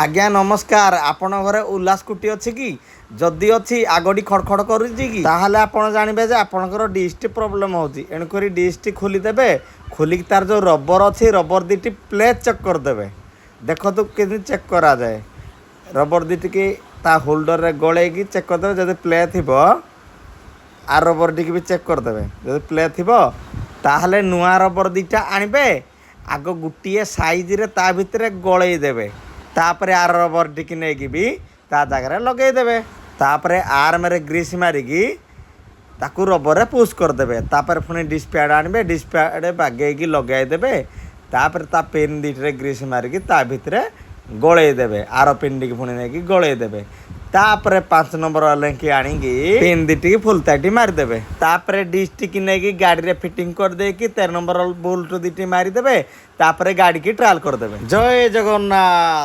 आज्ञा नमस्कार आपण घरे उल्ला स्कूटी अच्छी कि जदि अच्छी आगडी खड़खड़ कर जानवे आपंकर डिस्टी प्रोब्लेम होती एणुक डिस्टी खोलीदेवे खोलिक तार जो रबर अच्छी रबर दीटी प्लेट चेक करदे देखो कि चेक करा जाए रबर दीटी की ता होल्डर रे गले चेक करदे जब प्ले थी आ रबर टी भी चेक करदे जब प्ले थी ताहले नुआ रबर दीटा आणबे आग गोटे साइज रे ता भितर गलई देवे तापर आर रबर टी नहीं भी ता जगह लगेदेवे तापर आर्म रे ग्रीस मारिकी ताकू रबर रे पुश करदे तापर पुणी डिस्प्याड आणबे डिस्प्याड बागेकी लगेदेवे तापर ता पेन दीटे ग्रीस मारिकी ता भितर गलईदेवे आर पेन टी पुणी नहीं गलईदेवे तापर 5 नंबर वाले की आणिकी पेन दीटी फुल ताटी मारिदेवे तापर डिश टी नहीं गाड़ी रे फिटिंग कर देकी 13 नंबर बोल्ट दीटी मारिदेवे तापर गाड़ी की ट्रायल करदेवे। जय जगन्नाथ।